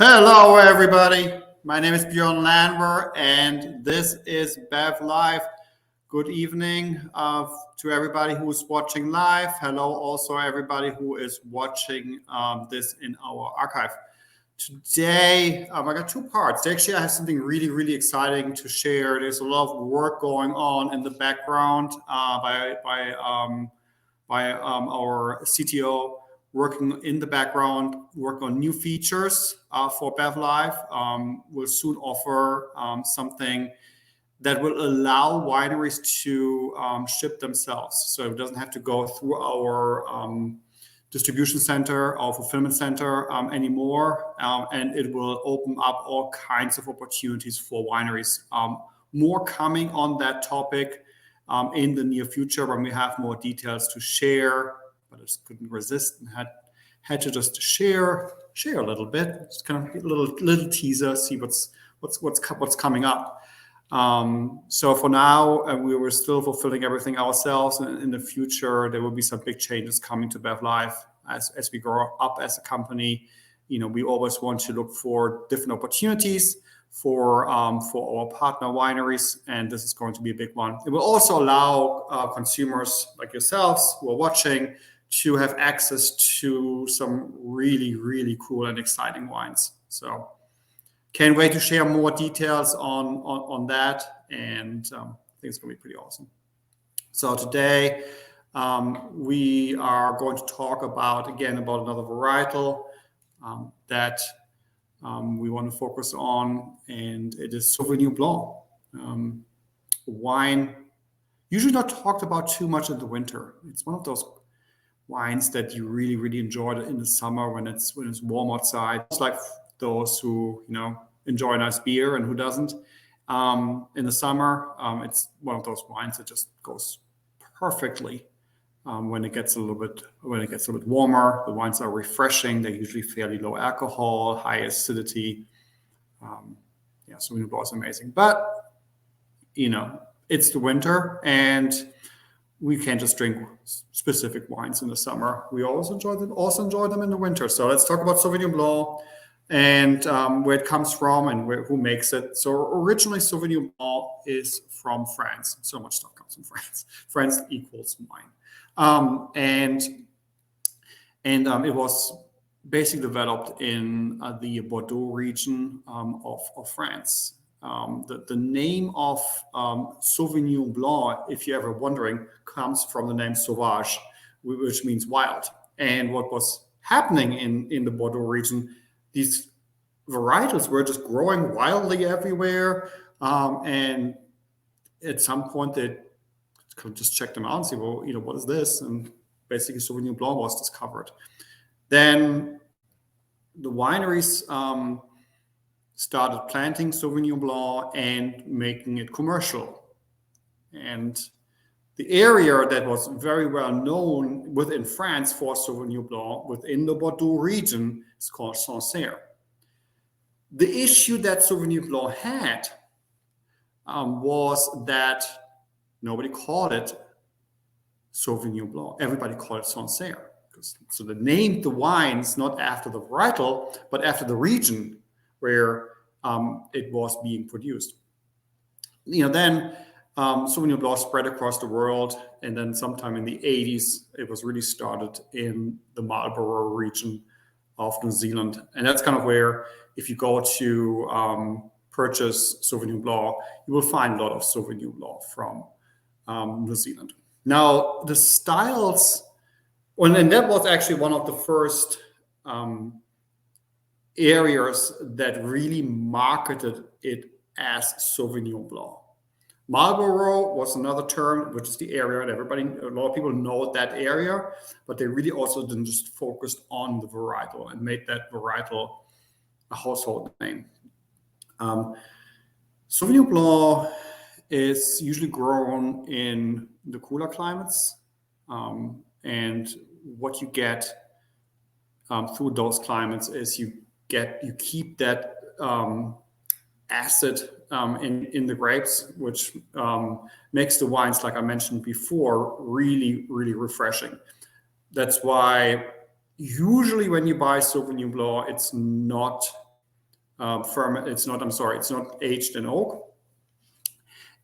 Hello, everybody. My name is Bjoern and this is Bev Live. Good evening to everybody who is watching live. Hello, also everybody who is watching this in our archive. Today, I got two parts. Actually, I have something really exciting to share. There's a lot of work going on in the background by our CTO, working in the background, work on new features for Bev Live. We'll soon offer something that will allow wineries to ship themselves. So it doesn't have to go through our distribution center, our fulfillment center anymore. And it will open up all kinds of opportunities for wineries. More coming on that topic in the near future when we have more details to share. But I just couldn't resist and had to just share a little bit. Just kind of a little teaser, see what's coming up. So for now, we were still fulfilling everything ourselves, and in the future there will be some big changes coming to Bev Live as we grow up as a company. We always want to look for different opportunities for our partner wineries, and this is going to be a big one. It will also allow consumers like yourselves who are watching to have access to some really cool and exciting wines. So can't wait to share more details on that, and I think it's going to be pretty awesome. So today we are going to talk about another varietal that we want to focus on, and it is Sauvignon Blanc, wine usually not talked about too much in the winter. It's one of those wines that you really enjoy in the summer when it's warm outside. It's like those who enjoy a nice beer and who doesn't. In the summer, it's one of those wines that just goes perfectly when it gets a little bit warmer. The wines are refreshing. They're usually fairly low alcohol, high acidity. Sauvignon Blanc is amazing. But it's the winter, and we can't just drink specific wines in the summer. We also enjoy them in the winter. So let's talk about Sauvignon Blanc and where it comes from and who makes it. So originally, Sauvignon Blanc is from France. So much stuff comes from France. France equals wine, and it was basically developed in the Bordeaux region of France. The name of Sauvignon Blanc, if you're ever wondering, comes from the name sauvage, which means wild. And what was happening in the Bordeaux region, these varietals were just growing wildly everywhere. And at some point, they could just check them out and say, well, what is this? And basically, Sauvignon Blanc was discovered. Then the wineries started planting Sauvignon Blanc and making it commercial. And the area that was very well known within France for Sauvignon Blanc within the Bordeaux region is called Sancerre. The issue that Sauvignon Blanc had was that nobody called it Sauvignon Blanc. Everybody called it Sancerre. So they named the wines not after the varietal, but after the region where it was being produced. Then Sauvignon Blanc spread across the world, and then sometime in the 80s, it was really started in the Marlborough region of New Zealand. And that's kind of where, if you go to purchase Sauvignon Blanc, you will find a lot of Sauvignon Blanc from New Zealand. Now, the styles, and that was actually one of the first areas that really marketed it as Sauvignon Blanc. Marlborough was another term, which is the area, and a lot of people know that area, but they really also didn't just focus on the varietal and made that varietal a household name. Sauvignon Blanc is usually grown in the cooler climates, and what you get through those climates is you keep that acid in the grapes, which makes the wines, like I mentioned before, really refreshing. That's why usually when you buy Sauvignon Blanc, it's not It's not. I'm sorry. It's not aged in oak,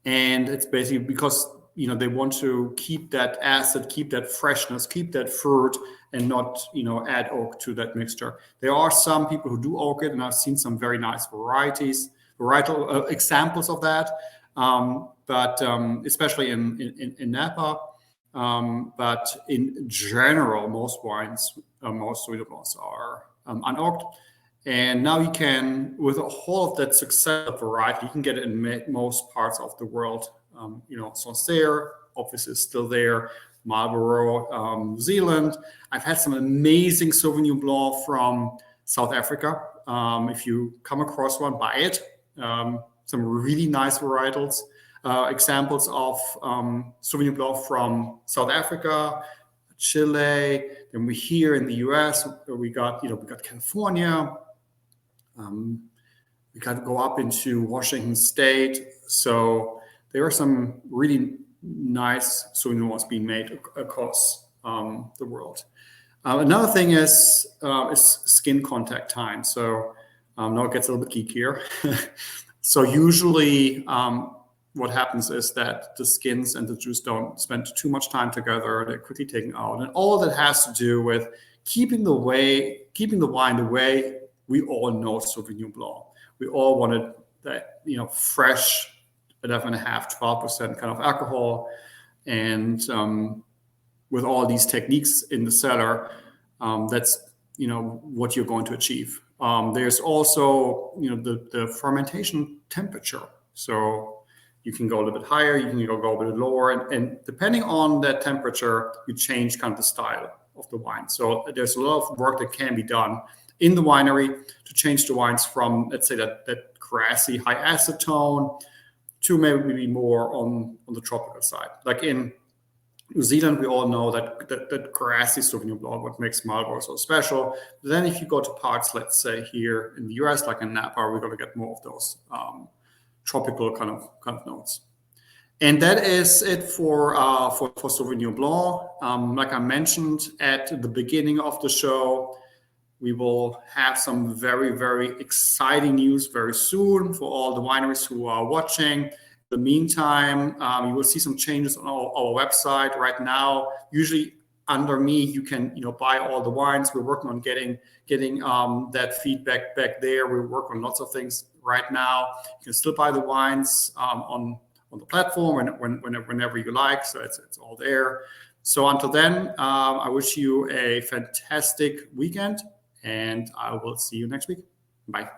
and it's basically because they want to keep that acid, keep that freshness, keep that fruit, and not add oak to that mixture. There are some people who do oak it, and I've seen some very nice varietal examples of that. But especially in Napa. But in general, most wines, most Sauvignon Blancs are unoaked. And now you can, with a whole of that success of variety, you can get it in most parts of the world. Sancerre, obviously, is still there. Marlborough, New Zealand. I've had some amazing Sauvignon Blanc from South Africa. If you come across one, buy it. Some really nice varietals. Examples of Sauvignon Blanc from South Africa, Chile. Then we here in the U.S. We got California. We got to go up into Washington State. So there are some really nice Sauvignon Blancs being made across the world. Another thing is skin contact time. So now it gets a little bit geekier. So usually what happens is that the skins and the juice don't spend too much time together. They're quickly taken out. And all that has to do with keeping the wine the way we all know Sauvignon Blanc. We all wanted that, fresh 11.5%, 12% kind of alcohol. And with all these techniques in the cellar, that's, what you're going to achieve. There's also, the fermentation temperature. So you can go a little bit higher, you can go a bit lower. And depending on that temperature, you change kind of the style of the wine. So there's a lot of work that can be done in the winery to change the wines from, let's say, that grassy, high acid tone to maybe more on the tropical side. Like in New Zealand, we all know that grassy Sauvignon Blanc, what makes Marlborough so special. But then if you go to parts, let's say here in the US, like in Napa, we're going to get more of those tropical kind of notes. And that is it for Sauvignon Blanc. Like I mentioned at the beginning of the show, we will have some very, very exciting news very soon for all the wineries who are watching. In the meantime, you will see some changes on our website right now. Usually under me, you can buy all the wines. We're working on getting that feedback back there. We work on lots of things right now. You can still buy the wines on the platform whenever you like. So it's all there. So until then, I wish you a fantastic weekend. And I will see you next week. Bye.